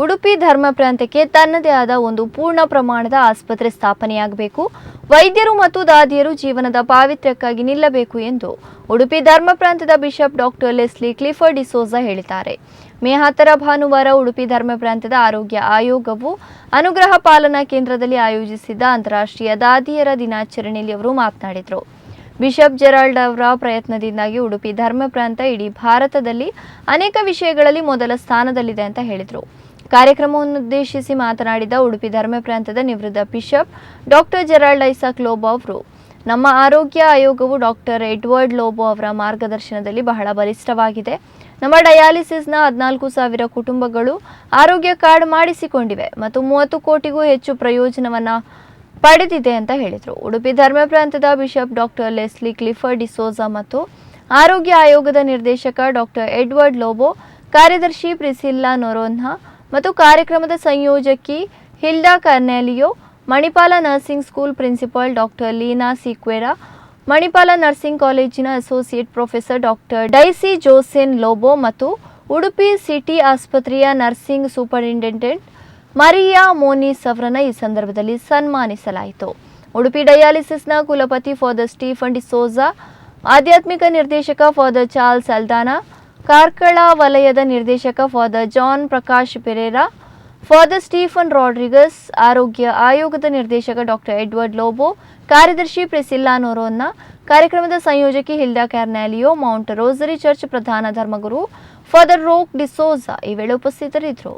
ಉಡುಪಿ ಧರ್ಮ ಪ್ರಾಂತ್ಯಕ್ಕೆ ತನ್ನದೇ ಆದ ಒಂದು ಪೂರ್ಣ ಪ್ರಮಾಣದ ಆಸ್ಪತ್ರೆ ಸ್ಥಾಪನೆಯಾಗಬೇಕು. ವೈದ್ಯರು ಮತ್ತು ದಾದಿಯರು ಜೀವನದ ಪಾವಿತ್ರ್ಯಕ್ಕಾಗಿ ನಿಲ್ಲಬೇಕು ಎಂದು ಉಡುಪಿ ಧರ್ಮ ಪ್ರಾಂತ್ಯದ bishop doctor Leslie Clifford D'Souza ಹೇಳಿದ್ದಾರೆ. ಮೇ 10 ಭಾನುವಾರ ಉಡುಪಿ ಧರ್ಮ ಪ್ರಾಂತ್ಯದ ಆರೋಗ್ಯ ಆಯೋಗವು ಅನುಗ್ರಹ ಪಾಲನಾ ಕೇಂದ್ರದಲ್ಲಿ ಆಯೋಜಿಸಿದ್ದ ಅಂತಾರಾಷ್ಟ್ರೀಯ ದಾದಿಯರ ದಿನಾಚರಣೆಯಲ್ಲಿ ಅವರು ಮಾತನಾಡಿದರು. ಬಿಷಪ್ ಜೆರಾಲ್ಡ್ ಅವರ ಪ್ರಯತ್ನದಿಂದಾಗಿ ಉಡುಪಿ ಧರ್ಮ ಪ್ರಾಂತ್ಯ ಇಡೀ ಭಾರತದಲ್ಲಿ ಅನೇಕ ವಿಷಯಗಳಲ್ಲಿ ಮೊದಲ ಸ್ಥಾನದಲ್ಲಿದೆ ಅಂತ ಹೇಳಿದರು. ಕಾರ್ಯಕ್ರಮವನ್ನು ಉದ್ದೇಶಿಸಿ ಮಾತನಾಡಿದ ಉಡುಪಿ ಧರ್ಮ ಪ್ರಾಂತ್ಯದ ನಿವೃತ್ತ bishop doctor Gerald Isaac Lobo ಅವರು, ನಮ್ಮ ಆರೋಗ್ಯ ಆಯೋಗವು ಡಾಕ್ಟರ್ ಎಡ್ವರ್ಡ್ ಲೋಬೋ ಅವರ ಮಾರ್ಗದರ್ಶನದಲ್ಲಿ ಬಹಳ ಬಲಿಷ್ಠವಾಗಿದೆ. ನಮ್ಮ ಡಯಾಲಿಸಿಸ್ನ 14,000 ಕುಟುಂಬಗಳು ಆರೋಗ್ಯ ಕಾರ್ಡ್ ಮಾಡಿಸಿಕೊಂಡಿವೆ ಮತ್ತು 30 ಕೋಟಿಗೂ ಹೆಚ್ಚು ಪ್ರಯೋಜನವನ್ನು ಪಡೆದಿದೆ ಅಂತ ಹೇಳಿದರು. ಉಡುಪಿ ಧರ್ಮ ಪ್ರಾಂತ್ಯದ bishop doctor Leslie Clifford D'Souza ಮತ್ತು ಆರೋಗ್ಯ ಆಯೋಗದ ನಿರ್ದೇಶಕ ಡಾಕ್ಟರ್ ಎಡ್ವರ್ಡ್ ಲೋಬೋ, ಕಾರ್ಯದರ್ಶಿ ಪ್ರಿಸಿಲ್ಲಾ ನೊರೋನ್ಹಾ ಮತ್ತು ಕಾರ್ಯಕ್ರಮದ ಸಂಯೋಜಕಿ Hilda Cornelio, Manipal nursing school principal doctor Leena Sequeira, Manipal nursing ಕಾಲೇಜಿನ associate professor doctor Daisy Josen Lobo ಮತ್ತು ಉಡುಪಿ ಸಿಟಿ ಆಸ್ಪತ್ರೆಯ ನರ್ಸಿಂಗ್ ಸೂಪರಿಂಟೆಂಡೆಂಟ್ ಮರಿಯಾ ಮೋನಿಸ್ ಅವರನ್ನು ಈ ಸಂದರ್ಭದಲ್ಲಿ ಸನ್ಮಾನಿಸಲಾಯಿತು. ಉಡುಪಿ ಡಯಾಲಿಸಿಸ್ನ ಕುಲಪತಿ ಫಾದರ್ ಸ್ಟೀಫನ್ ಡಿಸೋಜಾ, ಆಧ್ಯಾತ್ಮಿಕ ನಿರ್ದೇಶಕ ಫಾದರ್ ಚಾರ್ಲ್ಸ್ ಅಲ್ದಾನಾ, ಕಾರ್ಕಳ ವಲಯದ ನಿರ್ದೇಶಕ father John Prakash Pereira, father Stephen Rodrigues, ಆರೋಗ್ಯ ಆಯೋಗದ ನಿರ್ದೇಶಕ ಡಾಕ್ಟರ್ ಎಡ್ವರ್ಡ್ ಲೋಬೋ, ಕಾರ್ಯದರ್ಶಿ ಪ್ರಿಸಿಲ್ಲಾ ನೊರೋನ್ನಾ, ಕಾರ್ಯಕ್ರಮದ ಸಂಯೋಜಕಿ ಹಿಲ್ಡಾ ಕಾರ್ನೆಲಿಯೋ, ಮೌಂಟ್ ರೋಸರಿ ಚರ್ಚ್ ಪ್ರಧಾನ ಧರ್ಮಗುರು ಫಾದರ್ ರೋಕ್ ಡಿಸೋಜಾ ಈ ವೇಳೆ ಉಪಸ್ಥಿತರಿದ್ದರು.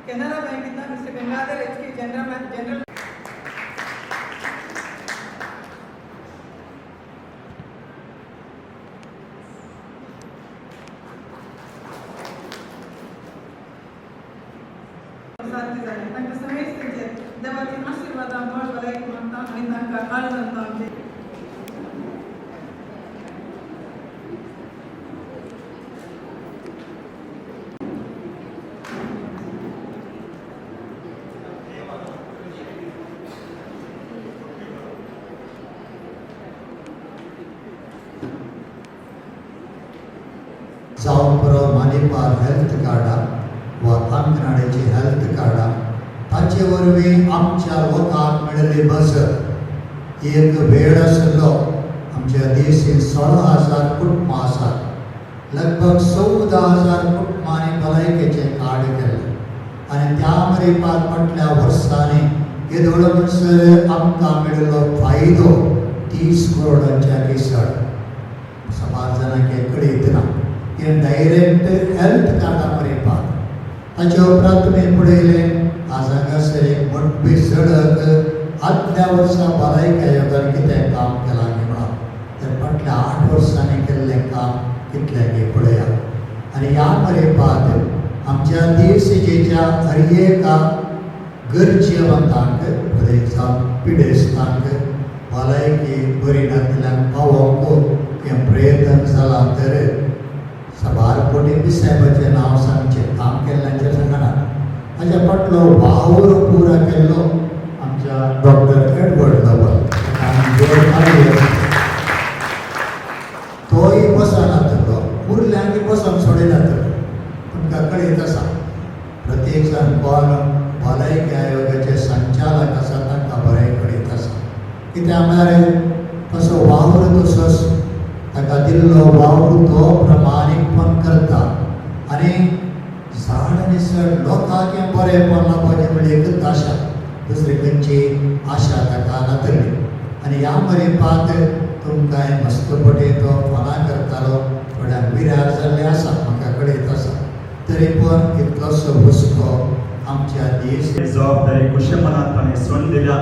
ಕೆನರಾ ಬ್ಯಾಂಕಿಂದ ಮಿಸ್ಟರ್ ಗಂಗಾಧರ್ ಎಚ್.ಕೆ. ಜನರಲ್ ಸಾಧಿಸಿದ್ದಾರೆ. ತನ್ನ ಸಮಯಕ್ಕೆ ದೇವರ ಆಶೀರ್ವಾದ ಮಾಡಬೇಕು ಅಂತ ಮೈದಾನ ಕಾಲದಂತ ಇದೆ. जावं बरो मानेपार हेल्थ कार्डा वा कांकणाडेची हेल्थ कार्डा ताचे वरवीं आमच्या लोकांक मेळिल्ली मजत एक वेळ आशिल्लो आमच्या देशींत 16,000 कुटुंबां आसात लगभग 14,000 कुटुंबांनी भलायकेचें कार्ड केलें आनी त्या मरेपार फाटल्या वर्सांनी येदोळ म्हणसर आमकां मेळिल्लो फायदो 30 करोडांच्या केसर समाज जाणांक कळीत ना की डायरेक्ट हेल्थ कार्डा मरेपार ताचे उपरांत तुमी पळयलें आज हांगासर एक मोठी सडक आदल्या वर्सा भलायकी आयोगान कितें काम केलां गे म्हणून तर फाटल्या 8 वर्सांनी केल्लें काम कितलें गे पळया आनी ह्या मरेपार आमच्या देशजेच्या हर एका गरजेवंतांक जावं पिडेस्तांक भलायकी बरी नातल्यांक पावोवंक हें प्रयत्न जाला तर साबार कोटी साहेबाचें नांव सांगचें काम केल्ल्यांचें सांगनात हाच्या फाटलो वावर पुरा केल्लो आमच्या डॉक्टर एडवर्ड लवल तोय बसनातलो उरल्यांनी बसोन सोडिनातलो तुमकां कळीत आसा प्रत्येक जाण कोण भलायकी आयोगाचे संचालक आसा तांकां बरें कळीत आसा कित्याक म्हळ्यार तसो वावर तसोच ताका दिल्लो वावर तो प्रमाणीकपण करता आनी झाड निसड लोकांक बरेंपण लावपाचें म्हणजे एकच आशा दुसरी खंयची आशा ताका नातली आनी ह्या मरेपाक तुमकां मस्तपटी तो फोना करतालो थोड्यांक विरार जाल्ले आसा म्हाका कळीत आसा तरी पूण इतलोसो हुस्को आमच्या देश जबाबदारी कुशे मनांतपणे सोडून दिल्या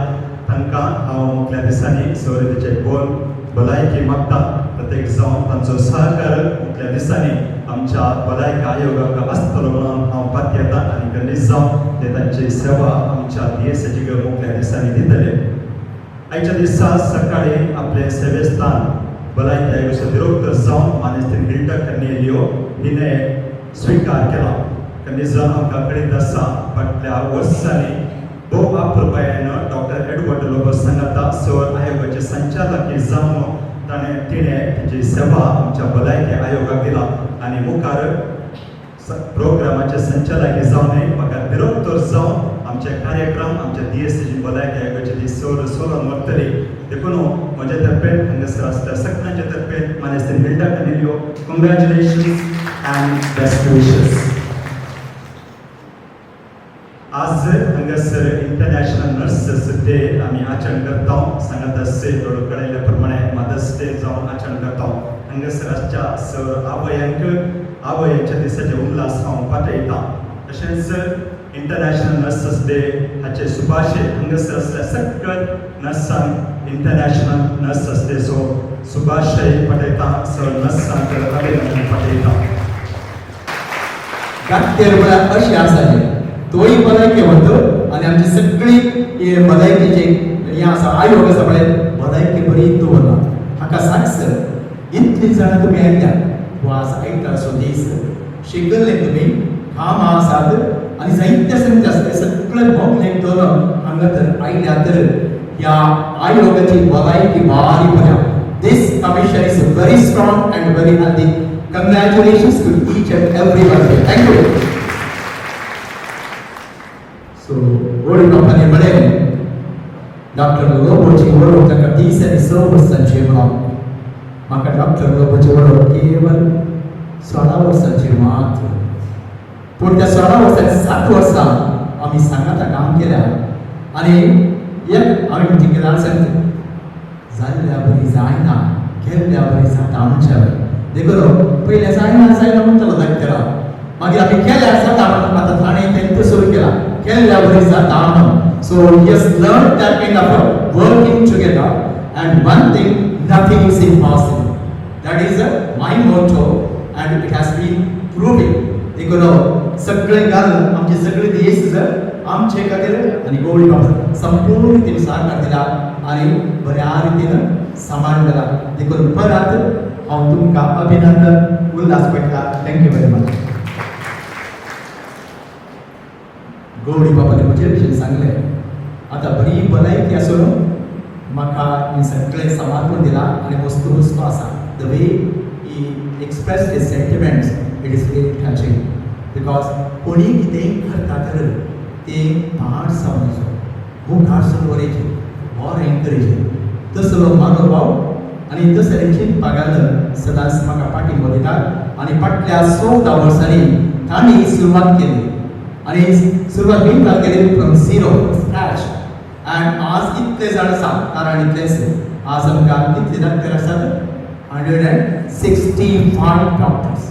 तांकां हांव मुखल्या दिसांनी सवलतीचे बोल भलायकी मागता प्रत्येक जावन तांचो सहकार मुखल्या दिसांनी आमच्या भलायकी आयोगाक आसतलो म्हणून हांव पातयेता आनी खंडीत जावन ते तांची सेवा आमच्या देशाची मुखल्या दिसांनी दितले आयच्या दिसा सकाळी आपले सेवेस्थान भलायकी आयोगाचे डिरेक्टर जावन मानेस्त्री हिल्डा कर्नेलियो हिने स्वीकार केला खंडीत जावन आमकां कळीत आसा फाटल्या वर्सांनी भोव अपुरबायेन डॉक्टर एडवर्ड लोबो सांगता सर आयोगाचे संचालक जावन तिणें ताची सेवा आमच्या भलायकी आयोगाक दिला आनी मुखार प्रोग्रामाचे संचालक जावन म्हाका डिरेक्टर जावन आमचे कार्यक्रम आमच्या DSC भलायकी आयोगाचे ती सोलून व्हरतली देखून म्हजे तर्फेन हांगासर आसल्या सगळ्यांचे तर्फेन मानेस्त्री हिल्डा कर्नेलियो कॉंग्रॅच्युलेशन्स अँड बेस्ट विशेस आज हांगासर इंटरनॅशनल नर्सेस डे आमी आचरण करता सांगत आसचे थोडं कळयल्या प्रमाणे मदर्स डे जावन आचरण करता हांगासर आसच्या सर आवयांच्या दिसाचे उल्हास हांव पाठयता तशेंच इंटरनॅशनल नर्सेस डे हाचे शुभाशय हांगासर आसल्या सगळ्या नर्सांक इंटरनॅशनल नर्सेस डेचो शुभाशय पाठयता सर नर्सांक अभिनंदन पाठयता गांठेर म्हळ्यार अशी आसा तोय भलायकी म्हणतो आनी आमची सगळी भलायकीचे हें आसा आयोग आसा पळय भलायकी बरी दवरना हाका सांग सर इतली जाणां तुमी आयल्या वाज आयता सो दीस शिकले तुमी काम आसात आनी जायते संगती आसा सगळे भोगलेक दवरून हांगा तर आयल्या तर ह्या आयोगाची भलायकी बारी बऱ्या this commission is very strong and very healthy congratulations to each and every one thank you So, गोडी बापाने म्हळें डॉक्टर लोबोची वळख ताका 30 आनी 6 वर्सांची म्हणून म्हाका डॉक्टर लोबोची वळख केवळ 16 वर्सांची मात पूण त्या 16 वर्सांची 7 वर्सां आमी सांगाता काम केल्या आनी एक हांवें ठिकेदार सांगलें जाल्ल्या बरी जायना केल्ल्या बरी जाता आमच्या देखून पयलें जायना म्हणटालो धाकटेला मागीर आमी केल्यार जाता म्हणून आतां ताणें तें सुरू केला केल्ल्या बरी जाता म्हणून so he has learned that kind of working together and one thing nothing is impossible that is my motto and it has been proved देखून सगळे घालून आमचे सगळे देश आमचे खातीर आनी गोवळी बाबा संपूर्ण रितीन सहकार दिला आनी बऱ्या रितीन सांबाळून दिला देखून परत हांव तुमकां अभिनंदन उल्हास पटला थँक्यू व्हेरी मच गोवडी बाबाने म्हजे विशयी सांगलें आतां बरी भलायकी आसून म्हाका ही सगळें समर्पण दिलां आनी वस्तू हुस्को आसा the way he express his sentiments it is really touching because कोणी कितेंय करता तर तें पाड समजो मुखार सरोवरेचे और एनकरेजींग तसलो मनोभाव आनी तसलेची पगार सदांच म्हाका पाठिंबो दितात आनी फाटल्या 14 वर्सांनी तांणी सुरवात केली आनी सुरवात बिनकाल केली फ्रॉम झिरो स्क्रॅच अँड आज इतले जाण आसा कारण इतलेच आज आमकां कितले डॉक्टर आसात 165 डॉक्टर्स